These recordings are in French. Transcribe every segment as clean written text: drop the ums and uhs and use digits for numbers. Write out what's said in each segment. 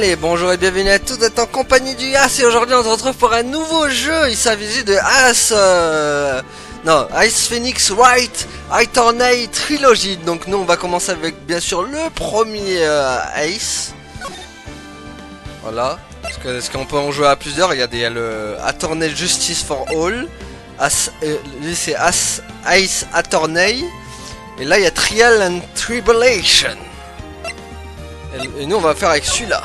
Allez, bonjour et bienvenue à tous, vous êtes en compagnie du As et aujourd'hui on se retrouve pour un nouveau jeu. Il s'agit de Ice Phoenix Wright Attorney Trilogy. Donc nous on va commencer avec bien sûr le premier Ace. Voilà, parce qu'on peut en jouer à plusieurs. Il y a le Attorney Justice for All, lui c'est Ace Attorney. Et là il y a Trial and Tribulation. Et nous on va faire avec celui-là.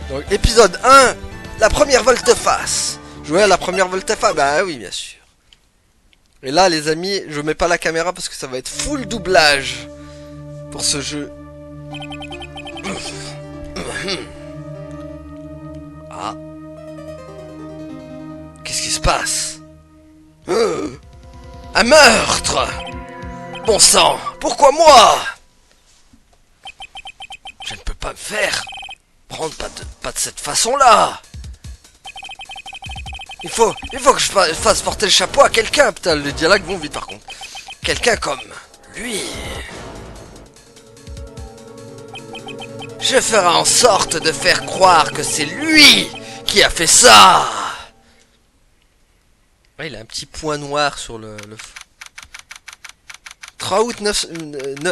Donc épisode 1, la première volte-face. Jouer à la première volte-face, bah oui bien sûr. Et là les amis, je mets pas la caméra parce que ça va être full doublage pour ce jeu. Ah. Qu'est-ce qui se passe? Un meurtre! Bon sang, pourquoi moi? Je ne peux pas me faire prendre pas de cette façon-là. Il faut que je fasse porter le chapeau à quelqu'un. Putain, les dialogues vont vite par contre. Quelqu'un comme lui. Je ferai en sorte de faire croire que c'est lui qui a fait ça. Ouais, il a un petit point noir sur le 3 août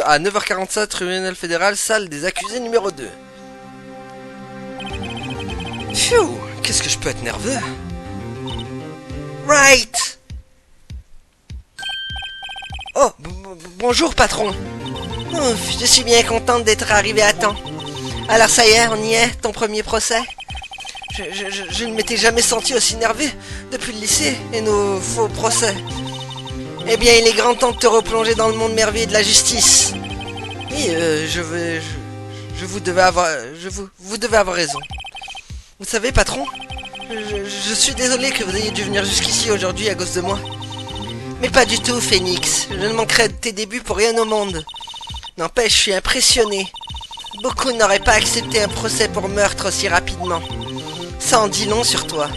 à 9h47, tribunal fédéral, salle des accusés numéro 2. Phew, qu'est-ce que je peux être nerveux? Right. Oh, bonjour patron. Ouf, je suis bien contente d'être arrivé à temps. Alors ça y est, on y est, ton premier procès. Je ne m'étais jamais senti aussi nerveux depuis le lycée et nos faux procès. Eh bien, il est grand temps de te replonger dans le monde merveilleux de la justice. Oui, vous devez avoir raison. Vous savez, patron, je suis désolé que vous ayez dû venir jusqu'ici aujourd'hui à cause de moi. Mais pas du tout, Phoenix. Je ne manquerai de tes débuts pour rien au monde. N'empêche, je suis impressionné. Beaucoup n'auraient pas accepté un procès pour meurtre aussi rapidement. Ça en dit long sur toi.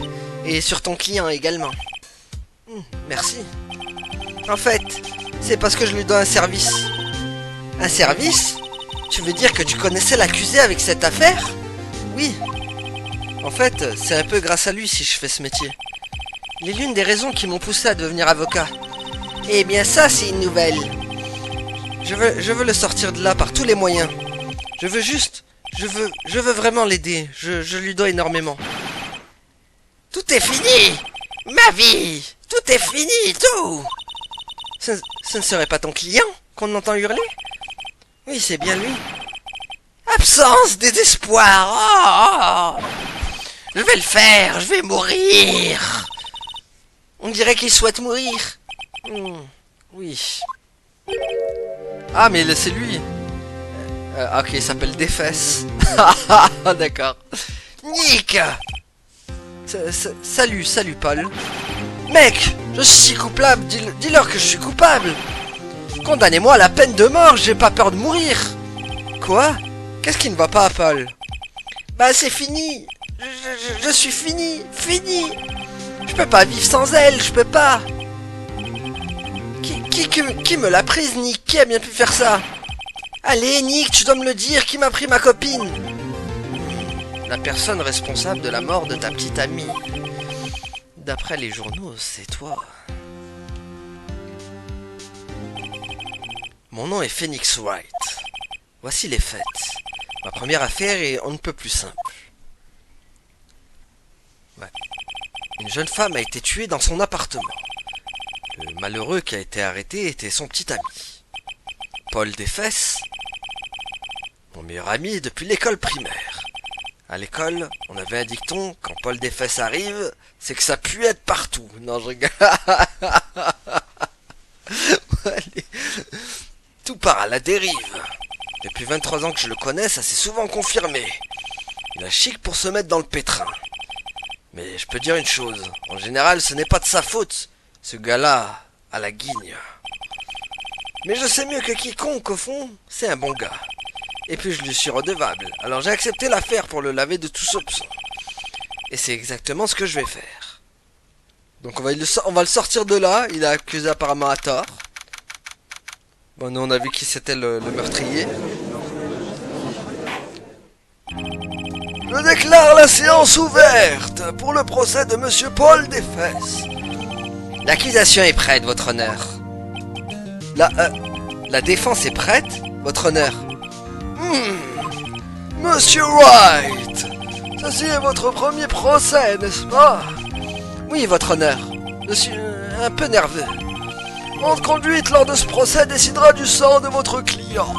Et sur ton client également. Merci. En fait, c'est parce que je lui dois un service. Un service? Tu veux dire que tu connaissais l'accusé avec cette affaire? Oui. En fait, c'est un peu grâce à lui si je fais ce métier. Il est l'une des raisons qui m'ont poussé à devenir avocat. Eh bien ça, c'est une nouvelle. Je veux le sortir de là par tous les moyens. Je veux vraiment l'aider. Je lui dois énormément. Tout est fini! Ma vie! Tout est fini, tout! Ce ne serait pas ton client qu'on entend hurler? Oui, c'est bien lui. Absence, désespoir. Oh. Je vais le faire, je vais mourir. On dirait qu'il souhaite mourir. Oui. Ah, mais c'est lui. Ok, il s'appelle Defes. D'accord. Nick. Salut, Paul. Mec, je suis coupable, dis-leur que je suis coupable. Condamnez-moi à la peine de mort, j'ai pas peur de mourir. Quoi? Qu'est-ce qui ne va pas, Paul? Bah c'est fini. Je suis fini. Je peux pas vivre sans elle, je peux pas. Qui me l'a prise, Nick? Qui a bien pu faire ça? Allez, Nick, tu dois me le dire, qui m'a pris ma copine? La personne responsable de la mort de ta petite amie. D'après les journaux, c'est toi. Mon nom est Phoenix Wright. Voici les faits. Ma première affaire est on ne peut plus simple. Ouais. Une jeune femme a été tuée dans son appartement. Le malheureux qui a été arrêté était son petit ami. Paul Defes, mon meilleur ami depuis l'école primaire. À l'école, on avait un dicton, quand Paul Defes arrive, c'est que ça pue être partout. Non, je rigole. Tout part à la dérive. Depuis 23 ans que je le connais, ça s'est souvent confirmé. Il a chic pour se mettre dans le pétrin. Mais je peux dire une chose, en général, ce n'est pas de sa faute. Ce gars-là a la guigne. Mais je sais mieux que quiconque, au fond, c'est un bon gars. Et puis je lui suis redevable, alors j'ai accepté l'affaire pour le laver de tout soupçon. Et c'est exactement ce que je vais faire. Donc on va le sortir de là, il a accusé apparemment à tort. Bon, nous on a vu qui c'était le meurtrier. Je déclare la séance ouverte pour le procès de Monsieur Paul Desfesses. L'accusation est prête, votre honneur. La défense est prête, votre honneur. Monsieur Wright, ceci est votre premier procès, n'est-ce pas? Oui, votre honneur. Je suis un peu nerveux. Votre conduite lors de ce procès décidera du sort de votre client.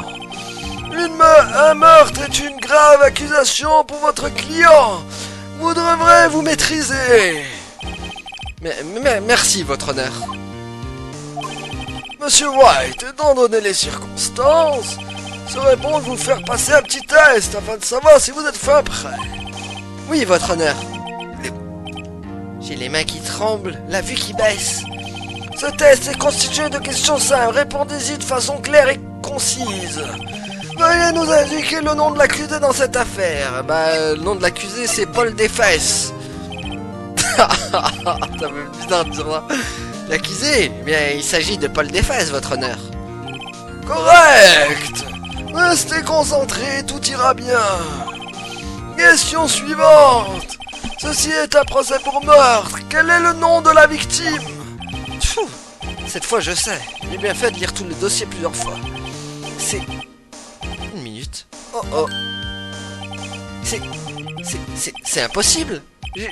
Un meurtre est une grave accusation pour votre client. Vous devrez vous maîtriser. Merci, votre honneur. Monsieur White, étant donné les circonstances, il serait bon de vous faire passer un petit test afin de savoir si vous êtes fin prêt. Oui, votre honneur. J'ai les mains qui tremblent, la vue qui baisse. Ce test est constitué de questions simples. Répondez-y de façon claire et concise. Veuillez nous indiquer le nom de l'accusé dans cette affaire. Le nom de l'accusé, c'est Paul Desfesses. Ça fait bizarre de dire ça. L'accusé, il s'agit de Paul Desfesses, votre honneur. Correct. Restez concentrés, tout ira bien. Question suivante. Ceci est un procès pour meurtre. Quel est le nom de la victime? Pfff, cette fois je sais. J'ai bien fait de lire tout le dossier plusieurs fois. C'est... Une minute. Oh. C'est impossible.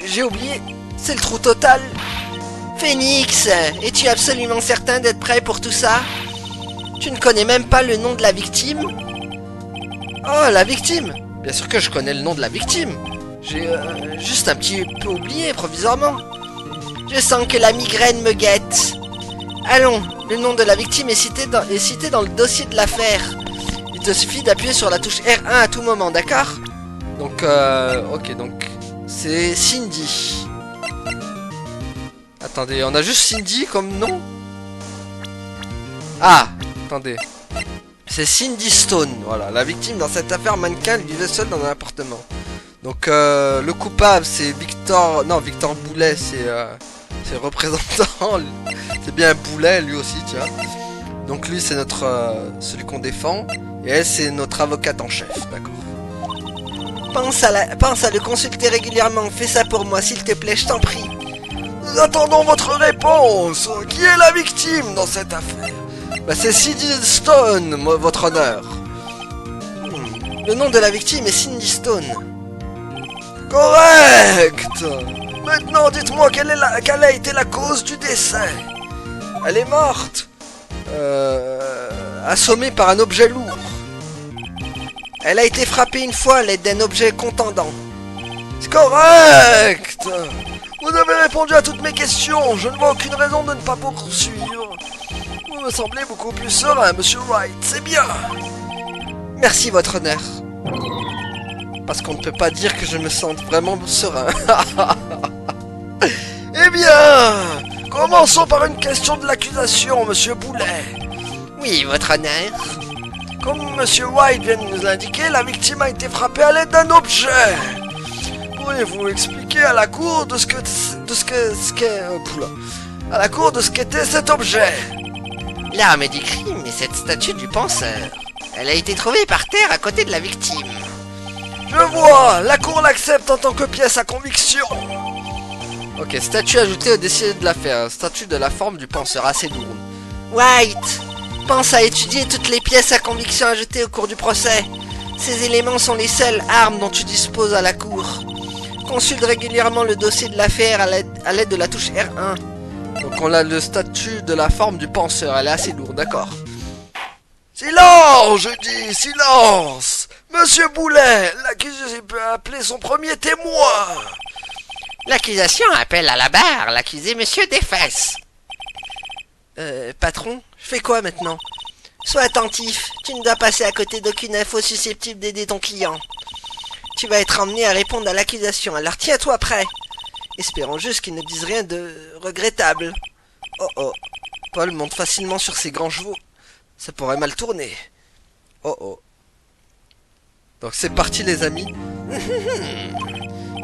J'ai oublié. C'est le trou total. Phoenix, es-tu absolument certain d'être prêt pour tout ça? Tu ne connais même pas le nom de la victime? Oh, la victime! Bien sûr que je connais le nom de la victime. J'ai juste un petit peu oublié provisoirement. Je sens que la migraine me guette. Allons, le nom de la victime est cité dans le dossier de l'affaire. Il te suffit d'appuyer sur la touche R1 à tout moment, d'accord? Donc, ok, donc c'est Cindy. Attendez, on a juste Cindy comme nom? Ah, attendez. C'est Cindy Stone, voilà. La victime dans cette affaire mannequin, elle vivait seule dans un appartement. Donc, le coupable, c'est Victor... Non, Victor Boulet, c'est le représentant. C'est bien Boulet, lui aussi, tiens. Donc, lui, c'est notre... celui qu'on défend. Et elle, c'est notre avocate en chef, d'accord. Pense à le consulter régulièrement. Fais ça pour moi, s'il te plaît, je t'en prie. Nous attendons votre réponse. Qui est la victime dans cette affaire? C'est Cindy Stone, votre honneur. Le nom de la victime est Cindy Stone. Correct. Maintenant, dites-moi quelle a été la cause du décès. Elle est morte. Assommée par un objet lourd. Elle a été frappée une fois à l'aide d'un objet contendant. C'est correct. Vous avez répondu à toutes mes questions. Je ne vois aucune raison de ne pas poursuivre. Vous me semblez beaucoup plus serein, Monsieur Wright. C'est bien. Merci, votre honneur. Parce qu'on ne peut pas dire que je me sente vraiment serein. Eh bien, commençons par une question de l'accusation, Monsieur Boulet. Oui, votre honneur. Comme Monsieur White vient de nous l'indiquer, la victime a été frappée à l'aide d'un objet. Pourriez-vous expliquer à la cour de ce qu'était cet objet? L'arme du crime est cette statue du penseur. Elle a été trouvée par terre à côté de la victime. Je vois, la cour l'accepte en tant que pièce à conviction. Ok, statue ajoutée au dossier de l'affaire. Statue de la forme du penseur, assez lourde. White, pense à étudier toutes les pièces à conviction ajoutées au cours du procès. Ces éléments sont les seules armes dont tu disposes à la cour. Consulte régulièrement le dossier de l'affaire à l'aide de la touche R1. Donc on a le statut de la forme du penseur, elle est assez lourde, d'accord. Silence, je dis, silence. Monsieur Boulet, l'accusé peut appeler son premier témoin. L'accusation appelle à la barre l'accusé Monsieur Desfesses. Patron, je fais quoi maintenant? Sois attentif, tu ne dois passer à côté d'aucune info susceptible d'aider ton client. Tu vas être emmené à répondre à l'accusation, alors tiens-toi prêt. Espérons juste qu'il ne dise rien de regrettable. Oh. Paul monte facilement sur ses grands chevaux. Ça pourrait mal tourner. Oh. Donc c'est parti les amis.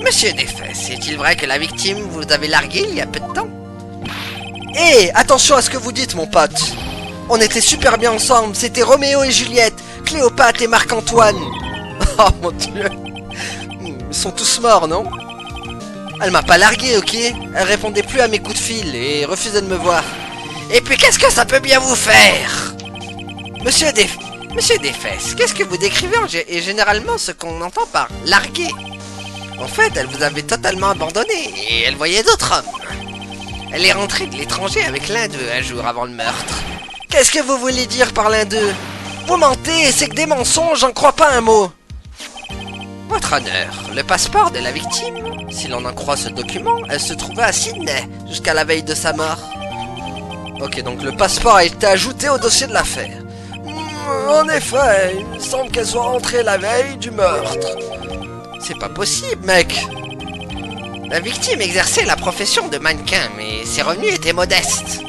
Monsieur Desfesses, est-il vrai que la victime vous avez largué il y a peu de temps? Hé, attention à ce que vous dites mon pote. On était super bien ensemble, c'était Roméo et Juliette, Cléopâtre et Marc-Antoine. Oh mon dieu. sont tous morts, non? Elle m'a pas largué, ok? Elle répondait plus à mes coups de fil et refusait de me voir. Et puis qu'est-ce que ça peut bien vous faire? Monsieur Desfesses, qu'est-ce que vous décrivez et généralement ce qu'on entend par larguer? En fait, elle vous avait totalement abandonné et elle voyait d'autres hommes. Elle est rentrée de l'étranger avec l'un d'eux un jour avant le meurtre. Qu'est-ce que vous voulez dire par l'un d'eux? Vous mentez, c'est que des mensonges, j'en crois pas un mot. Votre honneur, le passeport de la victime, si l'on en croit ce document, elle se trouvait à Sydney jusqu'à la veille de sa mort. Ok, donc le passeport a été ajouté au dossier de l'affaire. En effet, il me semble qu'elle soit rentrée la veille du meurtre. C'est pas possible, mec. La victime exerçait la profession de mannequin, mais ses revenus étaient modestes.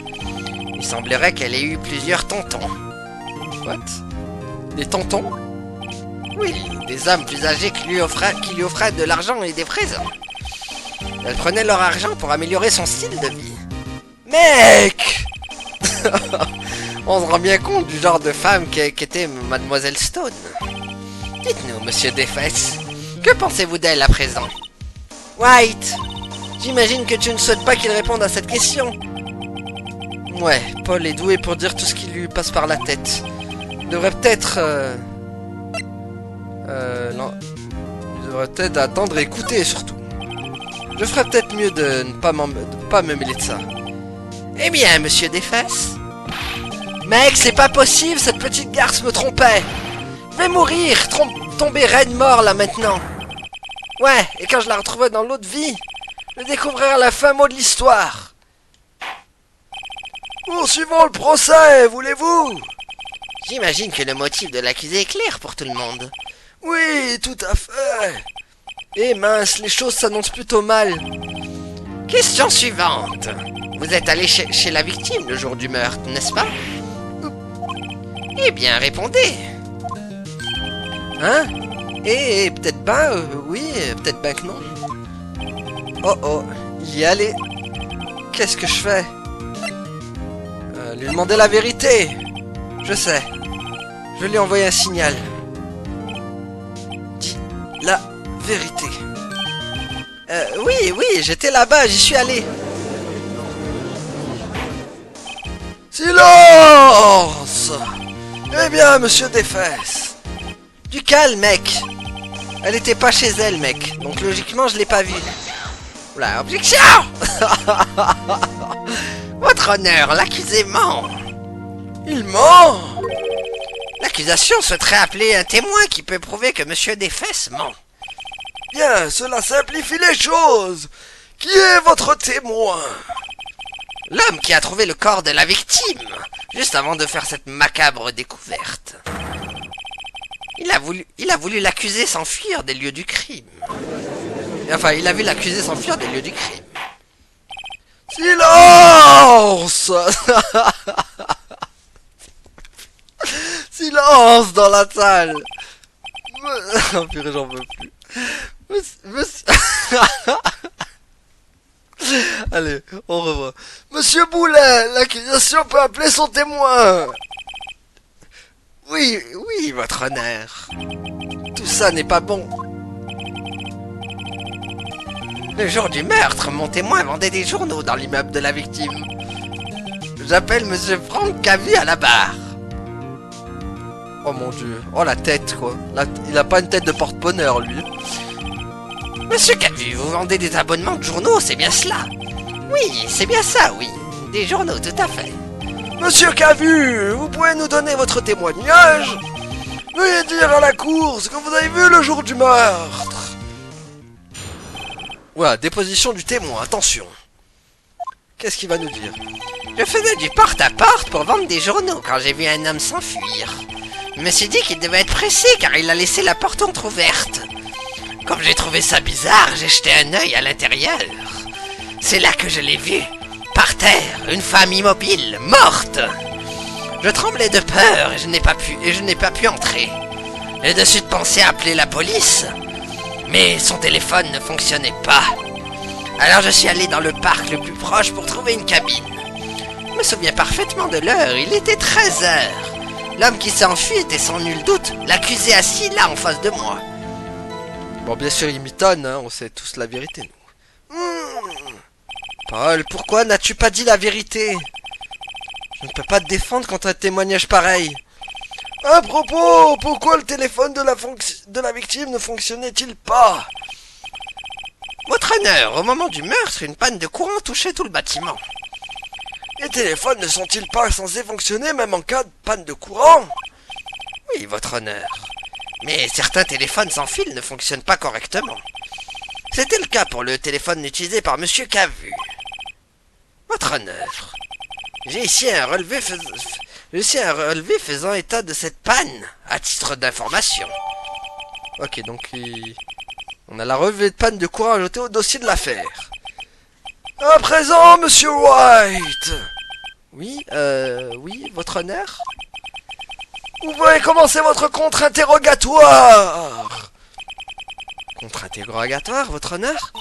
Il semblerait qu'elle ait eu plusieurs tontons. What? Des tontons? Oui, des hommes plus âgés qui lui offraient de l'argent et des présents. Elle prenait leur argent pour améliorer son style de vie. Mec! On se rend bien compte du genre de femme qu'était Mademoiselle Stone. Dites-nous, monsieur Desfesses, que pensez-vous d'elle à présent? White, j'imagine que tu ne souhaites pas qu'il réponde à cette question. Ouais, Paul est doué pour dire tout ce qui lui passe par la tête. Il devrait peut-être... non. Il devrait peut-être attendre et écouter, surtout. Je ferais peut-être mieux de ne pas me mêler de ça. Eh bien, monsieur Desfesses. Mec, c'est pas possible, cette petite garce me trompait. Je vais mourir, tomber raide mort là maintenant. Ouais, et quand je la retrouverai dans l'autre vie, je découvrirai la fin mot de l'histoire. Poursuivons le procès, voulez-vous? J'imagine que le motif de l'accusé est clair pour tout le monde. Oui, tout à fait. Eh mince, les choses s'annoncent plutôt mal. Question suivante. Vous êtes allé chez la victime le jour du meurtre, n'est-ce pas? Eh bien, répondez. Hein? Peut-être ben, oui, peut-être ben que non. Oh oh, il y est allé. Qu'est-ce que je fais? Lui demander la vérité. Je sais. Je lui ai envoyé un signal. Dis la vérité. Oui, j'étais là-bas, j'y suis allé. Silence! Eh bien, monsieur Desfesses. Du calme, mec. Elle était pas chez elle, mec. Donc logiquement, je l'ai pas vue. Oula, objection! Votre honneur, l'accusé ment. Il ment? L'accusation souhaiterait appeler un témoin qui peut prouver que monsieur Desfesses ment. Bien, cela simplifie les choses. Qui est votre témoin? L'homme qui a trouvé le corps de la victime, juste avant de faire cette macabre découverte. Il a voulu l'accusé s'enfuir des lieux du crime. Enfin, il a vu l'accusé s'enfuir des lieux du crime. Silence! Silence dans la salle. Oh purée, j'en veux plus. Monsieur... Allez, on revoit. Monsieur Boulet, l'accusation peut appeler son témoin. Oui, votre honneur. Tout ça n'est pas bon. Le jour du meurtre, mon témoin vendait des journaux dans l'immeuble de la victime. J'appelle monsieur Franck Cavu à la barre. Oh mon dieu, oh la tête quoi. Il a pas une tête de porte-bonheur lui. Monsieur Cavu, vous vendez des abonnements de journaux, c'est bien cela? Oui, c'est bien ça, oui. Des journaux, tout à fait. Monsieur Cavu, vous pouvez nous donner votre témoignage? Veuillez dire à la cour ce que vous avez vu le jour du meurtre. Voilà, déposition du témoin, attention. Qu'est-ce qu'il va nous dire? Je faisais du porte-à-porte pour vendre des journaux quand j'ai vu un homme s'enfuir. Je me suis dit qu'il devait être pressé car il a laissé la porte entrouverte. Comme j'ai trouvé ça bizarre, j'ai jeté un œil à l'intérieur. C'est là que je l'ai vu, par terre, une femme immobile, morte. Je tremblais de peur et je n'ai pas pu entrer. J'ai de suite pensé à appeler la police, mais son téléphone ne fonctionnait pas. Alors je suis allé dans le parc le plus proche pour trouver une cabine. Je me souviens parfaitement de l'heure, il était 13h. L'homme qui s'est enfui était sans nul doute l'accusé assis là en face de moi. Bon, bien sûr, il mitonne, hein, on sait tous la vérité, nous. Paul, pourquoi n'as-tu pas dit la vérité? Je ne peux pas te défendre contre un témoignage pareil. À propos, pourquoi le téléphone de la victime ne fonctionnait-il pas? Votre honneur, au moment du meurtre, une panne de courant touchait tout le bâtiment. Les téléphones ne sont-ils pas censés fonctionner même en cas de panne de courant? Oui, votre honneur. Mais certains téléphones sans fil ne fonctionnent pas correctement. C'était le cas pour le téléphone utilisé par Monsieur Cavu. Votre honneur, j'ai ici un relevé faisant état de cette panne, à titre d'information. Ok, donc on a la relevé de panne de courant ajoutée au dossier de l'affaire. À présent, Monsieur White. Oui, oui, votre honneur. Vous pouvez commencer votre contre-interrogatoire. Contre-interrogatoire, votre honneur?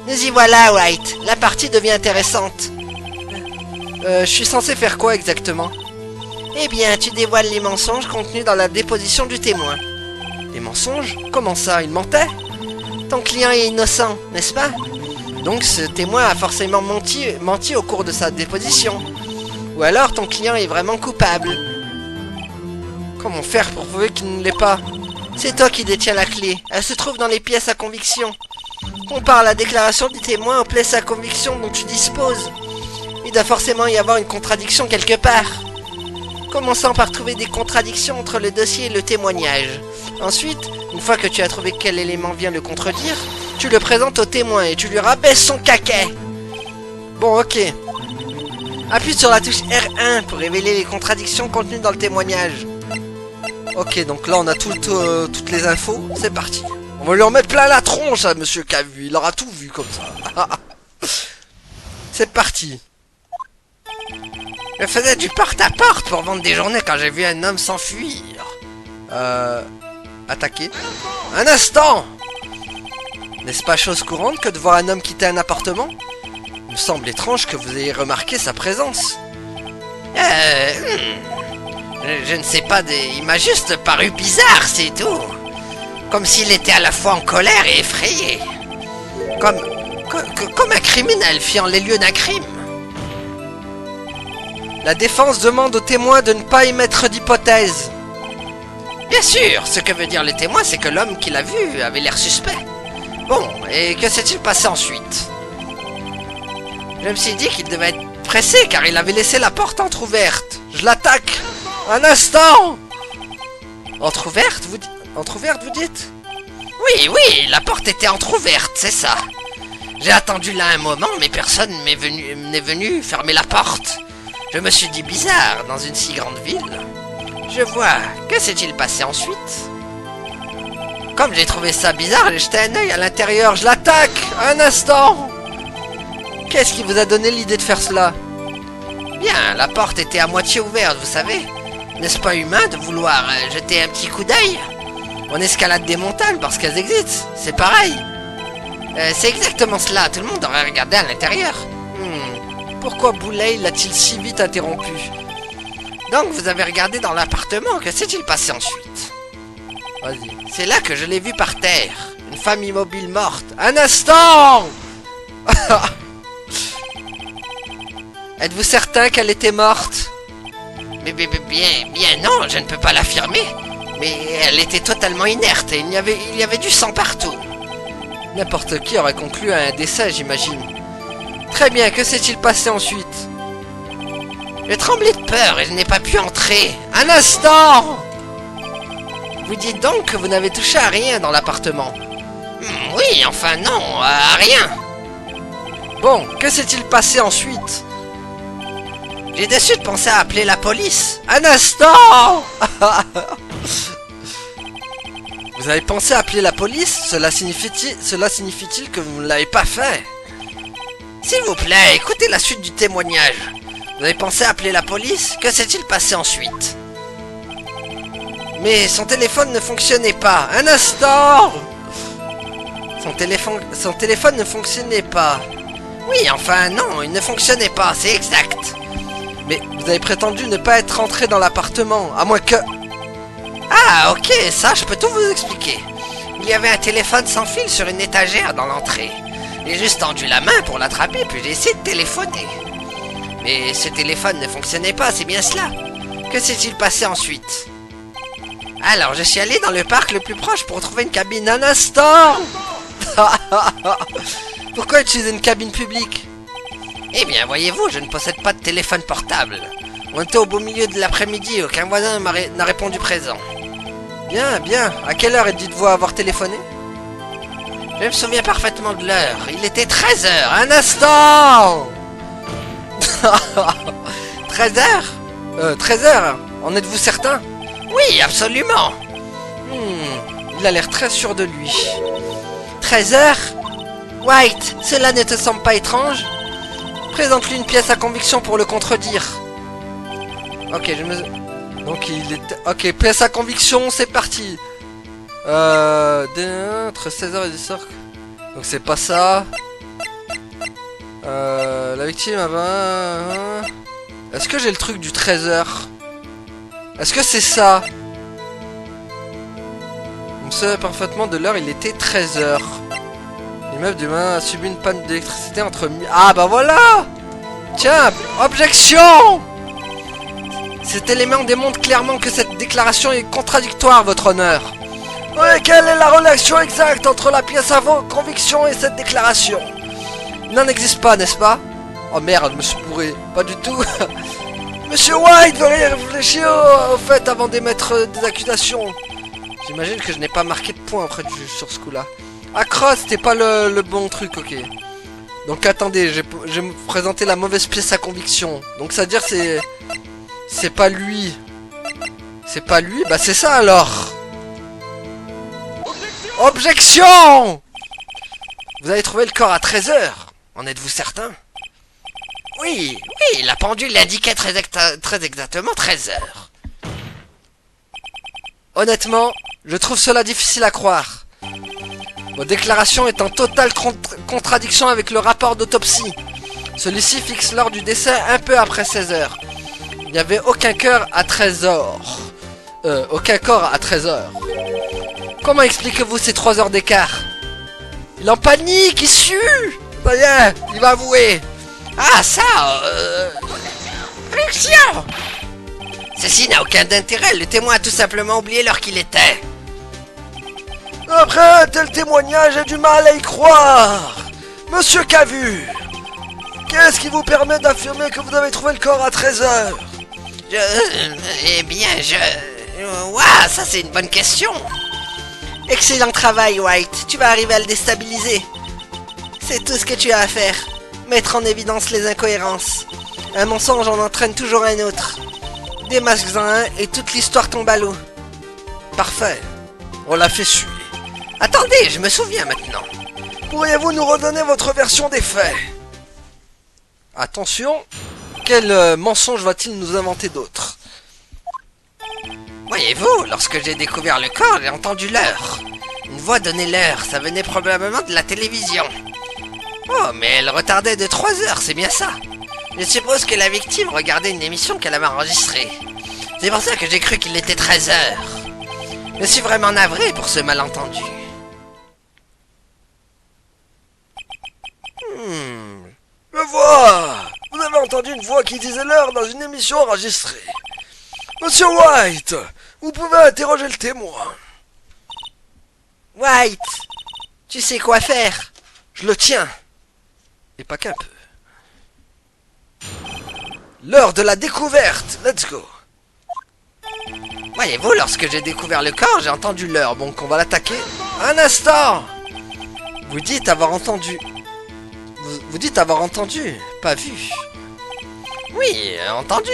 Nous y voilà, White. La partie devient intéressante. Je suis censé faire quoi exactement? Eh bien, tu dévoiles les mensonges contenus dans la déposition du témoin. Les mensonges? Comment ça? Il mentait? Ton client est innocent, n'est-ce pas? Donc ce témoin a forcément menti au cours de sa déposition. Ou alors ton client est vraiment coupable. Comment faire pour prouver qu'il ne l'est pas? C'est toi qui détiens la clé. Elle se trouve dans les pièces à conviction. Compare la déclaration du témoin aux pièces à conviction dont tu disposes. Il doit forcément y avoir une contradiction quelque part. Commençons par trouver des contradictions entre le dossier et le témoignage. Ensuite, une fois que tu as trouvé quel élément vient le contredire, tu le présentes au témoin et tu lui rabaisses son caquet. Bon, ok. Appuie sur la touche R1 pour révéler les contradictions contenues dans le témoignage. Ok, donc là on a toutes les infos, c'est parti. On va lui en mettre plein la tronche à Monsieur Cavu, il aura tout vu comme ça. C'est parti. Je faisais du porte-à-porte pour vendre des journées quand j'ai vu un homme s'enfuir. Attaquer. Un instant! N'est-ce pas chose courante que de voir un homme quitter un appartement? Il me semble étrange que vous ayez remarqué sa présence. Je ne sais pas, il m'a juste paru bizarre, c'est tout. Comme s'il était à la fois en colère et effrayé. Comme un criminel fuyant les lieux d'un crime. La défense demande aux témoins de ne pas émettre d'hypothèse. Bien sûr, ce que veut dire le témoin, c'est que l'homme qui l'a vu avait l'air suspect. Bon, et que s'est-il passé ensuite? Je me suis dit qu'il devait être pressé car il avait laissé la porte entrouverte. Je l'attaque. Un instant. Entrouverte, vous dites? Oui, la porte était entrouverte, c'est ça. J'ai attendu là un moment, mais personne n'est venu fermer la porte. Je me suis dit bizarre, dans une si grande ville. Je vois, que s'est-il passé ensuite? Comme j'ai trouvé ça bizarre, j'ai jeté un œil à l'intérieur, je l'attaque. Un instant. Qu'est-ce qui vous a donné l'idée de faire cela? Bien, la porte était à moitié ouverte, vous savez. N'est-ce pas humain de vouloir jeter un petit coup d'œil? On escalade des montagnes parce qu'elles existent, c'est pareil. C'est exactement cela, tout le monde aurait regardé à l'intérieur. Pourquoi Boulay l'a-t-il si vite interrompu? Donc vous avez regardé dans l'appartement, que s'est-il passé ensuite? Vas-y. C'est là que je l'ai vu par terre, une femme immobile morte. Un instant. Êtes-vous certain qu'elle était morte? Mais bien non, je ne peux pas l'affirmer. Mais elle était totalement inerte et il y avait du sang partout. N'importe qui aurait conclu à un décès, j'imagine. Très bien, que s'est-il passé ensuite? Je tremblais de peur et je n'ai pas pu entrer. Un instant! Vous dites donc que vous n'avez touché à rien dans l'appartement? Oui, enfin non, à rien. Bon, que s'est-il passé ensuite? J'ai de suite pensé à appeler la police. Un instant! Vous avez pensé à appeler la police? Cela signifie-t-il que vous ne l'avez pas fait? S'il vous plaît, écoutez la suite du témoignage. Vous avez pensé à appeler la police? Que s'est-il passé ensuite? Mais son téléphone ne fonctionnait pas. Un instant! Son téléphone ne fonctionnait pas. Oui, enfin non, il ne fonctionnait pas, c'est exact. Mais vous avez prétendu ne pas être rentré dans l'appartement, à moins que... Ah, ok, ça, je peux tout vous expliquer. Il y avait un téléphone sans fil sur une étagère dans l'entrée. J'ai juste tendu la main pour l'attraper, puis j'ai essayé de téléphoner. Mais ce téléphone ne fonctionnait pas, c'est bien cela. Que s'est-il passé ensuite? Alors, je suis allé dans le parc le plus proche pour trouver une cabine. Un instant. Pourquoi utiliser une cabine publique? Eh bien, voyez-vous, je ne possède pas de téléphone portable. On était au beau milieu de l'après-midi et aucun voisin n'a répondu présent. Bien, bien. À quelle heure dites-vous avoir téléphoné? Je me souviens parfaitement de l'heure. Il était 13 heures. Un instant. 13 heures 13 heures. En êtes-vous certain? Oui, absolument. Il a l'air très sûr de lui. 13 heures? White, cela ne te semble pas étrange? Présente-lui une pièce à conviction pour le contredire. Ok, donc il était... Ok, pièce à conviction, c'est parti. Entre 16h et 10h. Donc c'est pas ça. La victime a... Est-ce que j'ai le truc du 13h? Est-ce que c'est ça? Je me souviens parfaitement de l'heure, il était 13h. L'immeuble du main a subi une panne d'électricité entre... Ah bah voilà! Tiens, objection! Cet élément démontre clairement que cette déclaration est contradictoire, votre honneur. Oui, quelle est la relation exacte entre la pièce à conviction et cette déclaration? Il n'en existe pas, n'est-ce pas? Oh merde, je me suis bourré. Pas du tout. Monsieur White, veuillez réfléchir au fait avant d'émettre des accusations. J'imagine que je n'ai pas marqué de point auprès du juge sur ce coup-là. Ah cross, c'était pas le bon truc, ok. Donc attendez, j'ai présenté la mauvaise pièce à conviction. Donc ça veut dire c'est pas lui. C'est pas lui? Bah c'est ça alors. Objection! Vous avez trouvé le corps à 13 heures. En êtes-vous certain? Oui, oui, la pendule indiquait très exactement 13 heures. Honnêtement, je trouve cela difficile à croire. Votre déclaration est en totale contradiction avec le rapport d'autopsie. Celui-ci fixe l'heure du décès un peu après 16 heures. Il n'y avait aucun cœur à 13 heures. Aucun corps à 13 heures. Comment expliquez-vous ces 3 heures d'écart? Il est en panique, il sue. Ça y est, il va avouer. Ah ça, Fiction. Ceci n'a aucun intérêt, le témoin a tout simplement oublié l'heure qu'il était. Après un tel témoignage, j'ai du mal à y croire. Monsieur Cavu, qu'est-ce qui vous permet d'affirmer que vous avez trouvé le corps à 13 heures? Eh bien, Ouah, ça c'est une bonne question. Excellent travail, White. Tu vas arriver à le déstabiliser. C'est tout ce que tu as à faire. Mettre en évidence les incohérences. Un mensonge en entraîne toujours un autre. Démasques-en un et toute l'histoire tombe à l'eau. Parfait. On l'a fait suer. Attendez, je me souviens maintenant. Pourriez-vous nous redonner votre version des faits? Attention. Quel mensonge va-t-il nous inventer d'autre? Voyez-vous, lorsque j'ai découvert le corps, j'ai entendu l'heure. Une voix donnait l'heure, ça venait probablement de la télévision. Oh, mais elle retardait de 3 heures, c'est bien ça. Je suppose que la victime regardait une émission qu'elle avait enregistrée. C'est pour ça que j'ai cru qu'il était 13 heures. Je suis vraiment navré pour ce malentendu. Je vois. Vous avez entendu une voix qui disait l'heure dans une émission enregistrée. Monsieur White, vous pouvez interroger le témoin. White, tu sais quoi faire? Je le tiens. Et pas qu'un peu. L'heure de la découverte. Let's go. Voyez-vous, lorsque j'ai découvert le corps, j'ai entendu l'heure. Donc on va l'attaquer. Un instant. Vous dites avoir entendu. Vous dites avoir entendu, pas vu. Oui, entendu.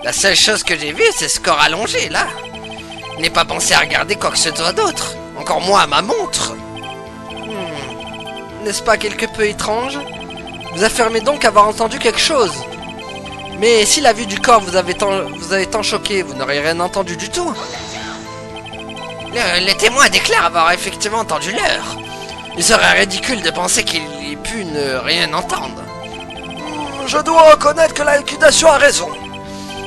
La seule chose que j'ai vue, c'est ce corps allongé, là. Je n'ai pas pensé à regarder quoi que ce soit d'autre. Encore moins à ma montre. N'est-ce pas quelque peu étrange? Vous affirmez donc avoir entendu quelque chose. Mais si la vue du corps vous avez tant choqué, vous n'auriez rien entendu du tout. Le témoin déclare avoir effectivement entendu l'heure. Il serait ridicule de penser qu'il ait pu ne rien entendre. Je dois reconnaître que l'accusation a raison.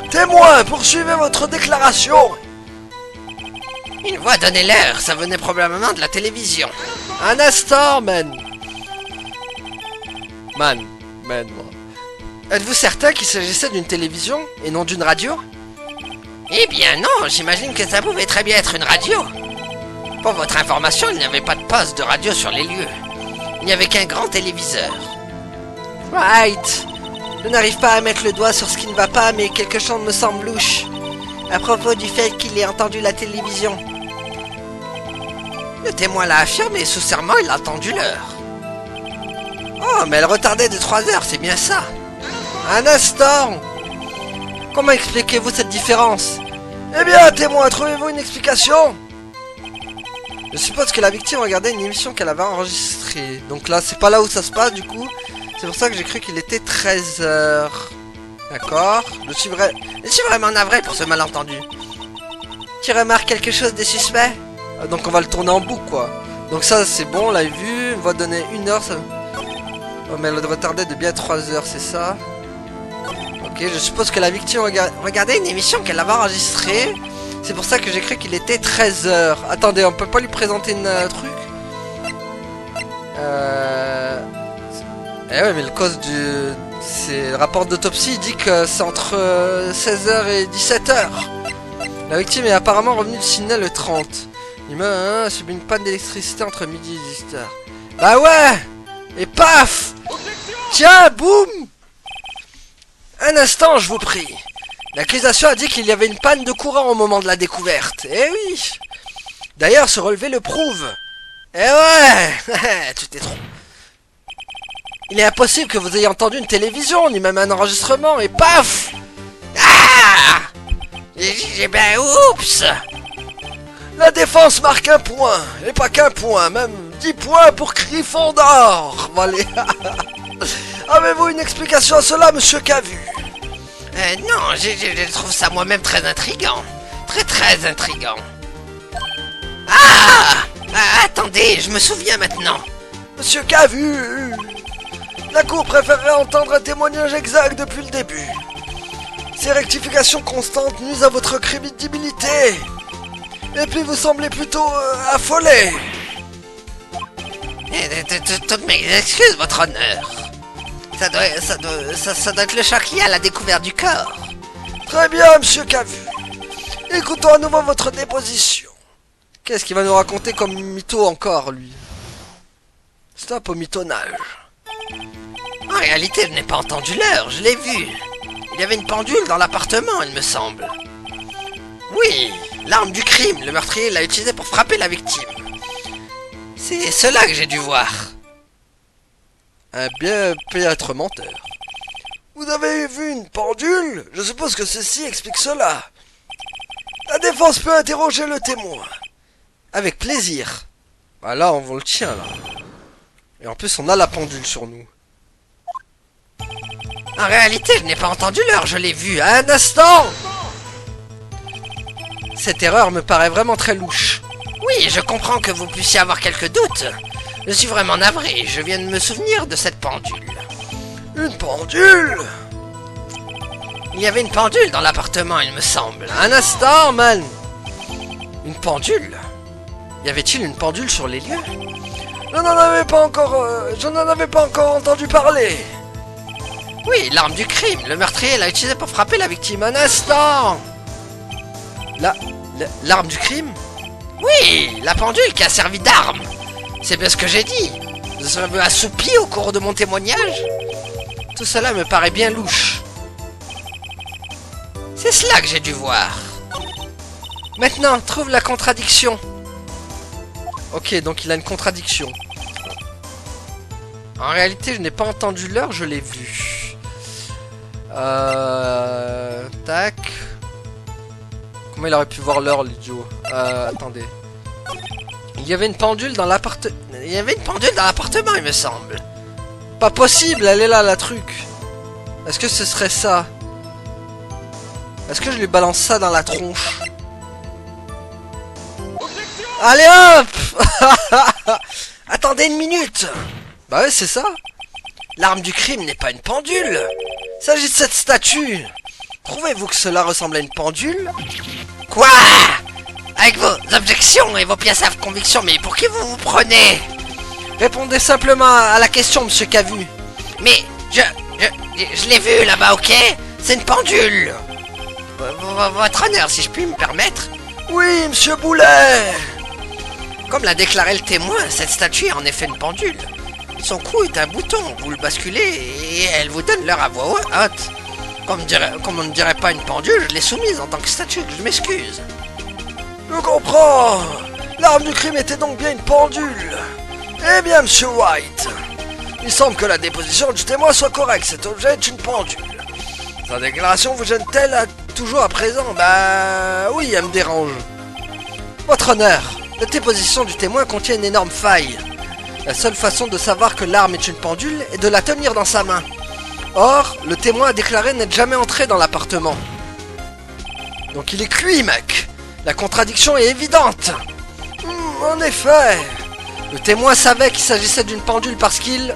Témoin, poursuivez votre déclaration. Une voix donnait l'heure, ça venait probablement de la télévision. Un instant, man. Êtes-vous certain qu'il s'agissait d'une télévision et non d'une radio? Eh bien non, j'imagine que ça pouvait très bien être une radio. Pour votre information, il n'y avait pas de poste de radio sur les lieux. Il n'y avait qu'un grand téléviseur. Right. Je n'arrive pas à mettre le doigt sur ce qui ne va pas, mais quelque chose me semble louche. À propos du fait qu'il ait entendu la télévision. Le témoin l'a affirmé, sous serment, il a entendu l'heure. Oh, mais elle retardait de 3 heures, c'est bien ça. Un instant. Comment expliquez-vous cette différence? Eh bien, témoin, trouvez-vous une explication? Je suppose que la victime regardait une émission qu'elle avait enregistrée. Donc là, c'est pas là où ça se passe, du coup. C'est pour ça que j'ai cru qu'il était 13 heures. D'accord. Je suis vraiment navré pour ce malentendu. Tu remarques quelque chose de suspect? Donc on va le tourner en boucle, quoi. Donc ça, c'est bon, on l'a vu. On va donner 1 heure. Ça... Oh, mais elle retardait de bien 3 heures, c'est ça? Ok, je suppose que la victime regardait une émission qu'elle avait enregistrée. C'est pour ça que j'ai cru qu'il était 13 heures. Attendez, on peut pas lui présenter une truc? Eh ouais, mais le cause du... C'est le rapport d'autopsie, il dit que c'est entre 16h et 17h. La victime est apparemment revenue de Sydney le 30. Il m'a subi une panne d'électricité entre midi et 18h. Bah ouais! Et paf! Tiens, boum! Un instant, je vous prie. L'accusation a dit qu'il y avait une panne de courant au moment de la découverte. Eh oui! D'ailleurs, ce relevé le prouve. Eh ouais! Tu t'es trompé. Il est impossible que vous ayez entendu une télévision, ni même un enregistrement, et paf! Ah! J'ai ben oups! La défense marque 1 point, et pas qu'un point, même 10 points pour Gryffondor. Allez. Avez-vous une explication à cela, monsieur Cavu? Non, je trouve ça moi-même très intriguant. Très intriguant. Attendez, je me souviens maintenant. Monsieur Cavu, la cour préférerait entendre un témoignage exact depuis le début. Ces rectifications constantes nuisent à votre crédibilité. Et puis vous semblez plutôt affolé. Toutes mes excuses, votre honneur. Ça doit être le choc lié à la découverte du corps. Très bien, monsieur Cavu. Écoutons à nouveau votre déposition. Qu'est-ce qu'il va nous raconter comme mytho encore, lui? Stop au mythonnage. En réalité, je n'ai pas entendu l'heure, je l'ai vu. Il y avait une pendule dans l'appartement, il me semble. Oui, l'arme du crime, le meurtrier l'a utilisée pour frapper la victime. C'est cela que j'ai dû voir. Un bien piètre menteur. Vous avez vu une pendule? Je suppose que ceci explique cela. La défense peut interroger le témoin. Avec plaisir. Ah là, on le tient, là. Et en plus, on a la pendule sur nous. En réalité, je n'ai pas entendu l'heure, je l'ai vue. Un instant! Cette erreur me paraît vraiment très louche. Oui, je comprends que vous puissiez avoir quelques doutes. Je suis vraiment navré, je viens de me souvenir de cette pendule. Une pendule? Il y avait une pendule dans l'appartement, il me semble. Un instant, man! Une pendule? Y avait-il une pendule sur les lieux? Je n'en avais pas encore entendu parler. Oui, l'arme du crime. Le meurtrier l'a utilisée pour frapper la victime. Un instant! L'arme du crime? Oui, la pendule qui a servi d'arme. C'est bien ce que j'ai dit. Vous serez assoupi au cours de mon témoignage? Tout cela me paraît bien louche. C'est cela que j'ai dû voir. Maintenant, trouve la contradiction. Ok, donc il a une contradiction. En réalité, je n'ai pas entendu l'heure, je l'ai vu. Tac. Comment il aurait pu voir l'heure, l'idiot? Attendez. Il y avait une pendule dans l'appartement. Il y avait une pendule dans l'appartement, il me semble. Pas possible, elle est là, la truc. Est-ce que ce serait ça? Est-ce que je lui balance ça dans la tronche? Allez hop! Attendez une minute! Bah ouais, c'est ça. L'arme du crime n'est pas une pendule. Il s'agit de cette statue. Trouvez-vous que cela ressemble à une pendule? Quoi? avec vos objections et vos pièces à conviction, mais pour qui vous vous prenez? Répondez simplement à la question, monsieur Cavu. Mais je l'ai vu là-bas, ok? C'est une pendule. Votre honneur, si je puis me permettre. Oui, monsieur Boulet. Comme l'a déclaré le témoin, cette statue est en effet une pendule. Son cou est un bouton, vous le basculez et elle vous donne l'heure à voix haute. Comme on ne dirait pas une pendule, je l'ai soumise en tant que statue, je m'excuse. Je comprends. L'arme du crime était donc bien une pendule. Eh bien, monsieur White, il semble que la déposition du témoin soit correcte. Cet objet est une pendule. Sa déclaration vous gêne-t-elle toujours à présent? Bah oui, elle me dérange. Votre honneur, la déposition du témoin contient une énorme faille. La seule façon de savoir que l'arme est une pendule est de la tenir dans sa main. Or, le témoin a déclaré n'être jamais entré dans l'appartement. Donc il est cuit, mec. La contradiction est évidente. En effet. Le témoin savait qu'il s'agissait d'une pendule parce qu'il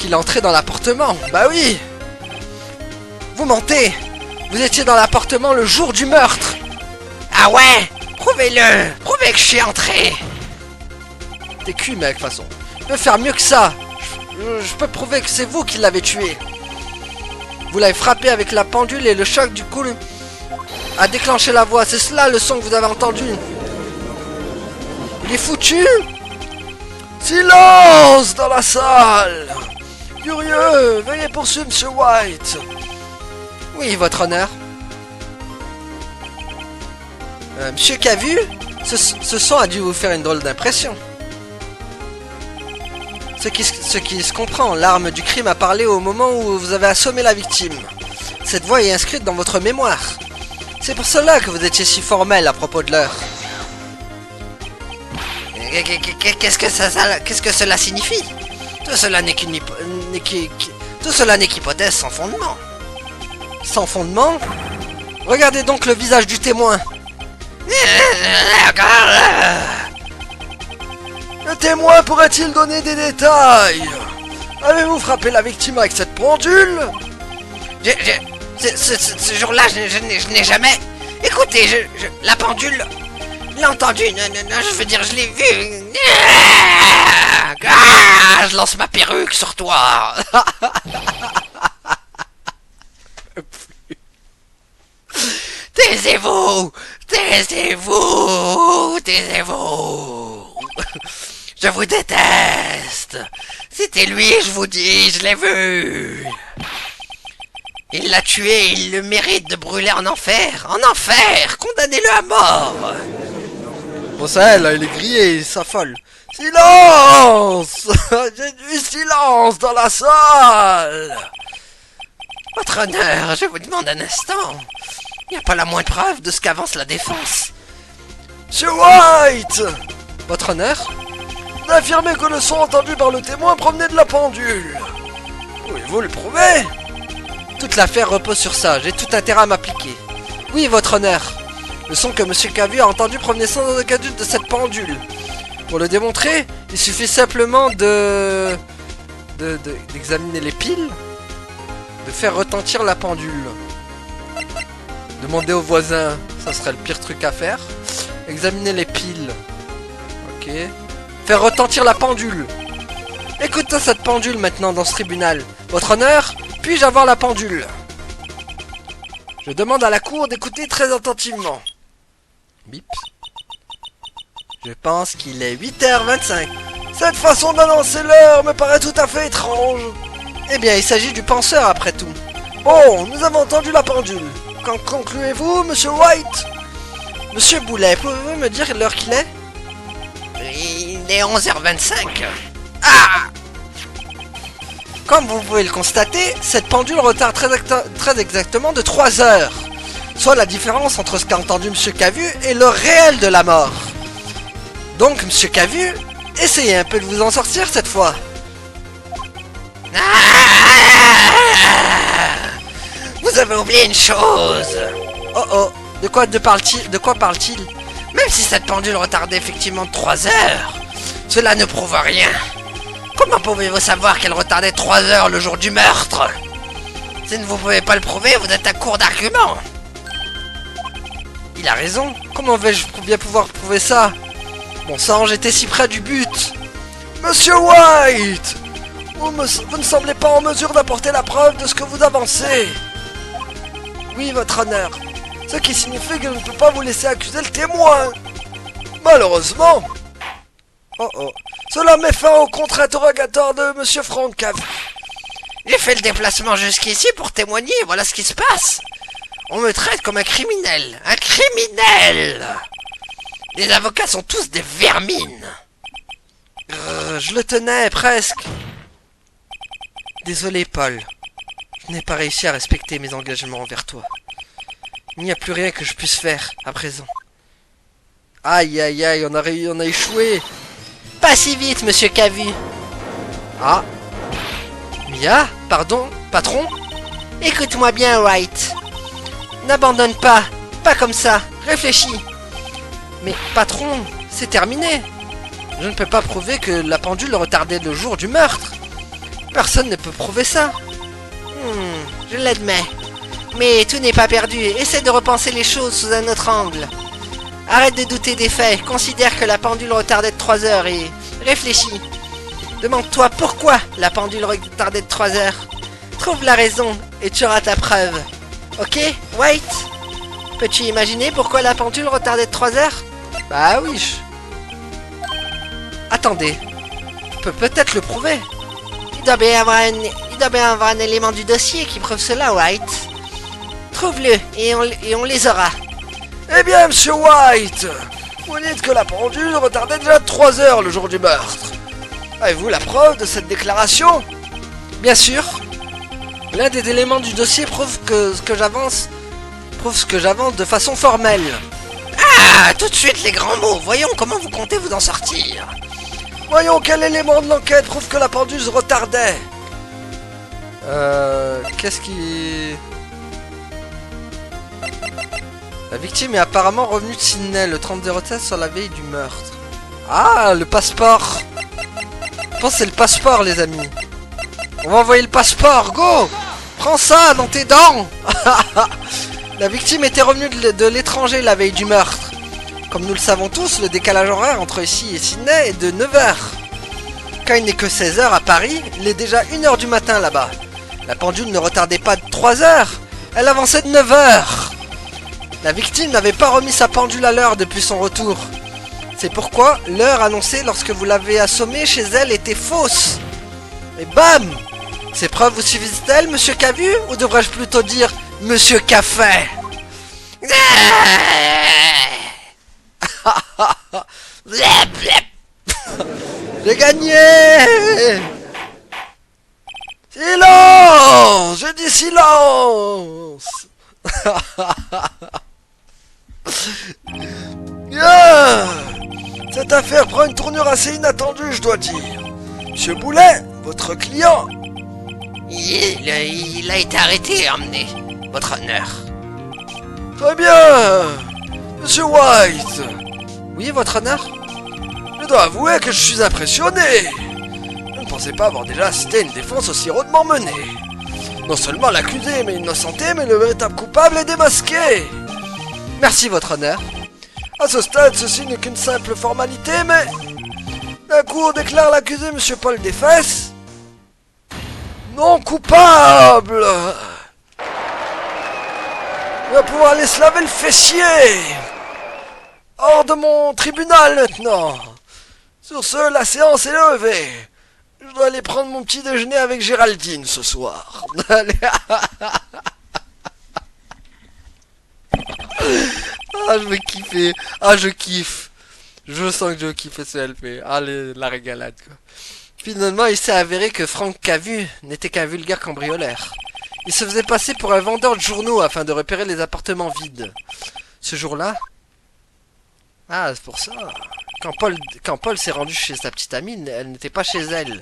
est entré dans l'appartement. Bah oui. Vous mentez. Vous étiez dans l'appartement le jour du meurtre. Ah ouais? Prouvez-le. Prouvez que je suis entré. T'es cuit, mec, de toute façon. Je peux faire mieux que ça. Je peux prouver que c'est vous qui l'avez tué. Vous l'avez frappé avec la pendule et le choc du coup a déclenché la voix. C'est cela le son que vous avez entendu. Il est foutu. Silence dans la salle. Curieux, veuillez poursuivre monsieur White. Oui, votre honneur. Monsieur Cavu, ce son a dû vous faire une drôle d'impression. Ce qui se comprend, l'arme du crime a parlé au moment où vous avez assommé la victime. Cette voix est inscrite dans votre mémoire. C'est pour cela que vous étiez si formel à propos de l'heure. Qu'est-ce que cela signifie? Tout cela n'est qu'hypothèse sans fondement. Sans fondement? Regardez donc le visage du témoin. Le témoin pourrait-il donner des détails? Avez-vous frappé la victime avec cette pendule? Ce jour-là, je n'ai jamais... Écoutez, la pendule... Je l'ai entendu, non, je veux dire, je l'ai vu. Je lance ma perruque sur toi. Taisez-vous. Taisez-vous. Taisez-vous. Je vous déteste. C'était lui, je vous dis, je l'ai vu. Il l'a tué, il le mérite de brûler en enfer. En enfer. Condamnez-le à mort. Bon ça, là, il est grillé, il s'affole. Silence. J'ai du silence dans la salle. Votre honneur, je vous demande un instant. Il n'y a pas la moindre preuve de ce qu'avance la défense. Monsieur White. Votre honneur? Vous affirmez que le son entendu par le témoin provenait de la pendule. Pouvez-vous le prouver? Toute l'affaire repose sur ça, j'ai tout intérêt à m'appliquer. Oui, votre honneur. Le son que monsieur Cavu a entendu provenait sans aucun doute de cette pendule. Pour le démontrer, il suffit simplement d'examiner les piles, de faire retentir la pendule. Demander aux voisins, ça serait le pire truc à faire. Examiner les piles. Ok. Faire retentir la pendule. Écoutez cette pendule maintenant dans ce tribunal. Votre honneur, puis-je avoir la pendule? Je demande à la cour d'écouter très attentivement. Bip. Je pense qu'il est 8h25. Cette façon d'annoncer l'heure me paraît tout à fait étrange. Eh bien, il s'agit du penseur après tout. Bon, nous avons entendu la pendule. Qu'en concluez-vous, monsieur White? Monsieur Boulet, pouvez-vous me dire l'heure qu'il est? Il est 11h25. Ah! Comme vous pouvez le constater, cette pendule retarde très exactement de 3 heures. Soit la différence entre ce qu'a entendu monsieur Cavu et le réel de la mort. Donc, monsieur Cavu, essayez un peu de vous en sortir cette fois. Vous avez oublié une chose. Oh oh, de quoi parle-t-il? Même si cette pendule retardait effectivement de 3 heures, cela ne prouve rien. Comment pouvez-vous savoir qu'elle retardait 3 heures le jour du meurtre? Si vous ne pouvez pas le prouver, vous êtes à court d'arguments. Il a raison. Comment vais-je bien pouvoir prouver ça? Bon sang, j'étais si près du but. Monsieur White, vous ne semblez pas en mesure d'apporter la preuve de ce que vous avancez. Oui, votre honneur. Ce qui signifie que je ne peux pas vous laisser accuser le témoin. Malheureusement. Oh oh. Cela met fin au contre-interrogatoire de Monsieur Franck Cavu. J'ai fait le déplacement jusqu'ici pour témoigner, voilà ce qui se passe. On me traite comme un criminel. Un criminel! Les avocats sont tous des vermines. Je le tenais, presque. Désolé, Paul. Je n'ai pas réussi à respecter mes engagements envers toi. Il n'y a plus rien que je puisse faire, à présent. Aïe, aïe, aïe, on a échoué. Pas si vite, monsieur Cavu. Ah. Mia, pardon, patron? Écoute-moi bien, White. N'abandonne pas, pas comme ça, réfléchis. Mais patron, c'est terminé. Je ne peux pas prouver que la pendule retardait le jour du meurtre. Personne ne peut prouver ça. Je l'admets. Mais tout n'est pas perdu, essaie de repenser les choses sous un autre angle. Arrête de douter des faits, considère que la pendule retardait de 3 heures et réfléchis. Demande-toi pourquoi la pendule retardait de 3 heures. Trouve la raison et tu auras ta preuve. Ok, White? Peux-tu imaginer pourquoi la pendule retardait de 3 heures? Bah oui. Attendez, je peux peut-être le prouver. Il doit bien avoir un élément du dossier qui prouve cela, White. Trouve-le et on les aura. Eh bien, Monsieur White, vous dites que la pendule retardait déjà de 3 heures le jour du meurtre. Avez-vous la preuve de cette déclaration? Bien sûr. L'un des éléments du dossier prouve ce que j'avance de façon formelle. Ah, tout de suite les grands mots. Voyons comment vous comptez vous en sortir. Voyons quel élément de l'enquête prouve que la pendule se retardait. Qu'est-ce qui... La victime est apparemment revenue de Sydney le 30-07 sur la veille du meurtre. Ah, le passeport. Je pense que c'est le passeport, les amis. On va envoyer le passeport, go! Prends ça dans tes dents. La victime était revenue de l'étranger la veille du meurtre. Comme nous le savons tous, le décalage horaire entre ici et Sydney est de 9 heures. Quand il n'est que 16 heures à Paris, il est déjà 1 heure du matin là-bas. La pendule ne retardait pas de 3 heures, elle avançait de 9 heures. La victime n'avait pas remis sa pendule à l'heure depuis son retour. C'est pourquoi l'heure annoncée lorsque vous l'avez assommée chez elle était fausse. Et bam! Ces preuves vous suffisent-elles, monsieur Cavu? Ou devrais-je plutôt dire monsieur Café? J'ai gagné! Silence! Je dis silence! Yeah. Cette affaire prend une tournure assez inattendue, je dois dire. Monsieur Boulet, votre client... Il a été arrêté et emmené, votre honneur. Très bien. Monsieur White. Oui, votre honneur? Je dois avouer que je suis impressionné. Je ne pensais pas avoir déjà assisté à une défense aussi rudement menée. Non seulement l'accusé mais innocenté, mais le véritable coupable est démasqué. Merci, votre honneur. À ce stade, ceci n'est qu'une simple formalité, mais... La cour déclare l'accusé, monsieur Paul Desfesses, non coupable. Il va pouvoir aller se laver le fessier. Hors de mon tribunal maintenant. Sur ce, la séance est levée. Je dois aller prendre mon petit déjeuner avec Géraldine ce soir. Ah, je vais kiffer. Ah, je kiffe. Je sens que je kiffe ce LP. Ah, la régalade, quoi. Finalement, il s'est avéré que Franck Cavu n'était qu'un vulgaire cambrioleur. Il se faisait passer pour un vendeur de journaux afin de repérer les appartements vides. Ce jour-là... Ah, c'est pour ça. Quand Paul s'est rendu chez sa petite amie, elle n'était pas chez elle.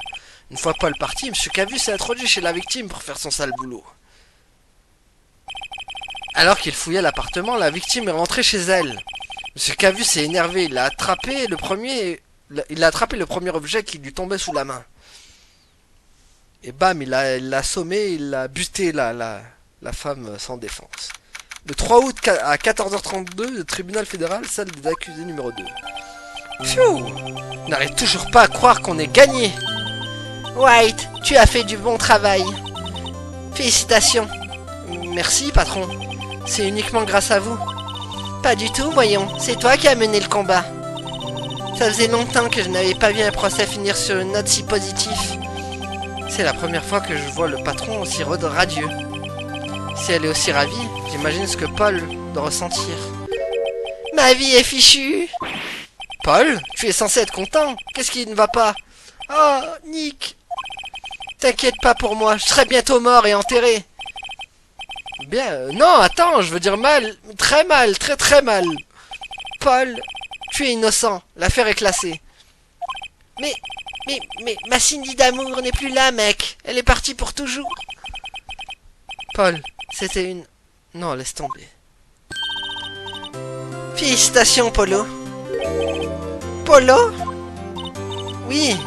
Une fois Paul parti, M. Cavu s'est introduit chez la victime pour faire son sale boulot. Alors qu'il fouillait l'appartement, la victime est rentrée chez elle. M. Cavu s'est énervé, il a attrapé le premier objet qui lui tombait sous la main. Et bam, il l'a assommé, il a buté la femme sans défense. Le 3 août à 14h32, le tribunal fédéral, salle des accusés numéro 2. Pfiou! Je n'arrive toujours pas à croire qu'on ait gagné. White, tu as fait du bon travail. Félicitations. Merci, patron. C'est uniquement grâce à vous. Pas du tout, voyons. C'est toi qui as mené le combat. Ça faisait longtemps que je n'avais pas vu un procès finir sur une note si positive. C'est la première fois que je vois le patron aussi radieux. Si elle est aussi ravie, j'imagine ce que Paul doit ressentir. Ma vie est fichue. Paul, tu es censé être content. Qu'est-ce qui ne va pas? Oh, Nick. T'inquiète pas pour moi, je serai bientôt mort et enterré. Bien, non, attends, je veux dire mal, très mal, très très mal. Paul, tu es innocent, l'affaire est classée. Mais, ma Cindy d'amour n'est plus là, mec. Elle est partie pour toujours. Paul, c'était une... Non, laisse tomber. Félicitations, Polo. Polo? Oui,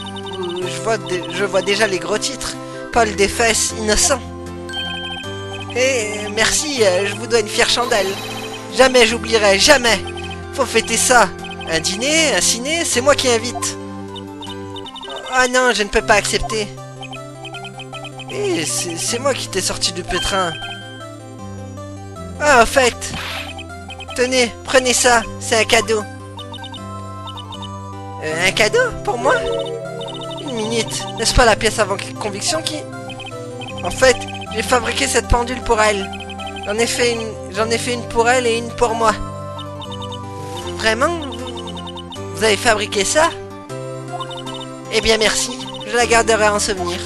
je vois déjà les gros titres. Paul des fesses, innocent. Merci, je vous dois une fière chandelle. Jamais j'oublierai, jamais. Faut fêter ça. Un dîner, un ciné, c'est moi qui invite. Ah non, je ne peux pas accepter. C'est moi qui t'ai sorti du pétrin. Ah, au fait. Tenez, prenez ça, c'est un cadeau. Un cadeau pour moi? Une minute, n'est-ce pas la pièce avant conviction qui... En fait, j'ai fabriqué cette pendule pour elle. J'en ai fait une pour elle et une pour moi. Vraiment? Vous avez fabriqué ça? Eh bien merci, je la garderai en souvenir.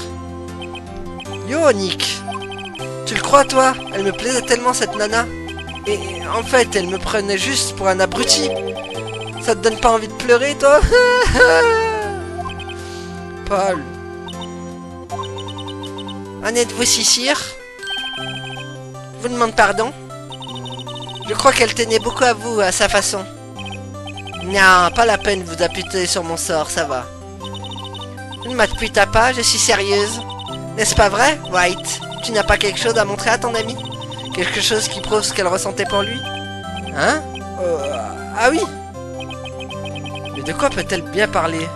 Yo Nick, tu le crois toi? Elle me plaisait tellement cette nana. Et en fait, elle me prenait juste pour un abruti. Ça te donne pas envie de pleurer toi? Paul. En êtes-vous si sûr? Je vous demande pardon? Je crois qu'elle tenait beaucoup à vous, à sa façon. Non, pas la peine de vous appuyer sur mon sort, ça va. Ne m'appuie pas, je suis sérieuse. N'est-ce pas vrai, White? Tu n'as pas quelque chose à montrer à ton ami? Quelque chose qui prouve ce qu'elle ressentait pour lui? Hein? Ah oui. Mais de quoi peut-elle bien parler?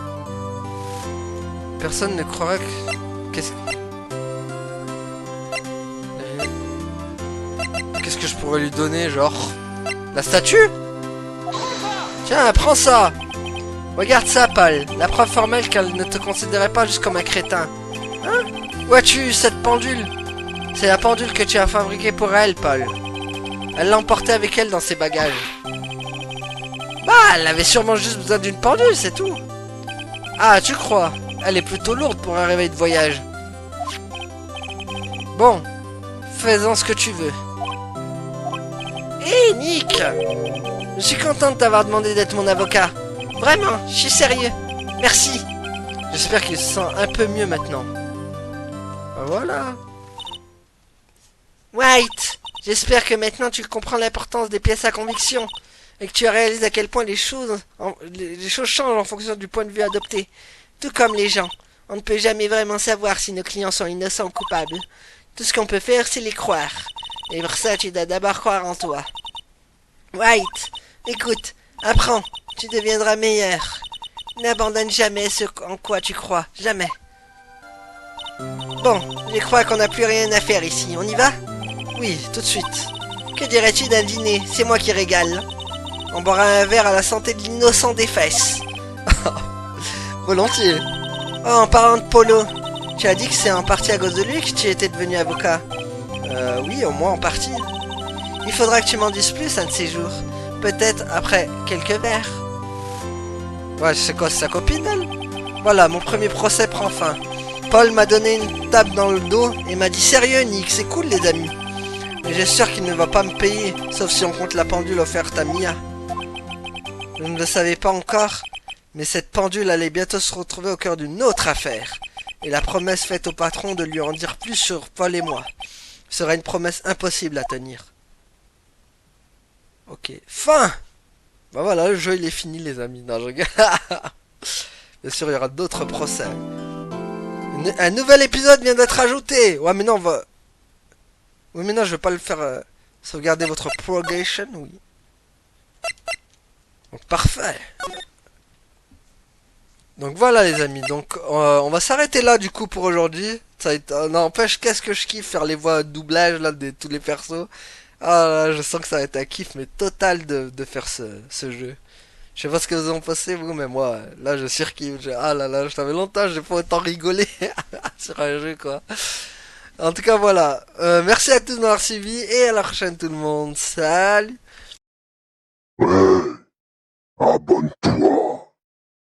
Personne ne croirait que... Qu'est-ce que je pourrais lui donner, genre? La statue? Tiens, prends ça! Regarde ça, Paul. La preuve formelle qu'elle ne te considérait pas juste comme un crétin. Hein? Où as-tu cette pendule? C'est la pendule que tu as fabriquée pour elle, Paul. Elle l'a emportée avec elle dans ses bagages. Bah, elle avait sûrement juste besoin d'une pendule, c'est tout. Ah, tu crois? Elle est plutôt lourde pour un réveil de voyage. Bon, fais-en ce que tu veux. Hé, Nick! Je suis content de t'avoir demandé d'être mon avocat. Vraiment, je suis sérieux. Merci. J'espère qu'il se sent un peu mieux maintenant. Voilà. White, j'espère que maintenant tu comprends l'importance des pièces à conviction et que tu réalises à quel point les choses changent en fonction du point de vue adopté. Tout comme les gens, on ne peut jamais vraiment savoir si nos clients sont innocents ou coupables. Tout ce qu'on peut faire, c'est les croire. Et pour ça, tu dois d'abord croire en toi. White, écoute, apprends, tu deviendras meilleur. N'abandonne jamais ce en quoi tu crois, jamais. Bon, je crois qu'on n'a plus rien à faire ici, on y va? Oui, tout de suite. Que dirais-tu d'un dîner? C'est moi qui régale. On boira un verre à la santé de l'innocent des fesses. Volontiers. Oh, en parlant de Polo, tu as dit que c'est en partie à cause de lui que tu étais devenu avocat. Oui, au moins en partie. Il faudra que tu m'en dises plus un de ces jours. Peut-être après quelques verres. Ouais, c'est quoi, c'est sa copine, elle? Voilà, mon premier procès prend fin. Paul m'a donné une tape dans le dos et m'a dit « Sérieux, Nick, c'est cool, les amis. » Mais j'ai sûr qu'il ne va pas me payer, sauf si on compte la pendule offerte à Mia. Je ne le savais pas encore, mais cette pendule allait bientôt se retrouver au cœur d'une autre affaire. Et la promesse faite au patron de lui en dire plus sur Paul et moi sera une promesse impossible à tenir. Ok, fin. Bah voilà, le jeu il est fini, les amis. Non, je regarde. Bien sûr, il y aura d'autres procès. Un nouvel épisode vient d'être ajouté. Ouais, mais non, on va... Oui, mais non, je vais pas le faire Sauvegardez votre progression, oui. Donc parfait. Donc voilà les amis, donc on va s'arrêter là du coup pour aujourd'hui. Ça n'empêche, qu'est-ce que je kiffe faire les voix de doublage là de tous les persos. Ah là, je sens que ça va être un kiff mais total de faire ce jeu. Je sais pas ce que vous en pensez vous, mais moi là je surkiffe. Ah là là, je savais longtemps, j'ai pas autant rigolé sur un jeu quoi. En tout cas voilà, merci à tous de m'avoir suivi et à la prochaine tout le monde. Salut. Ouais, abonne-toi.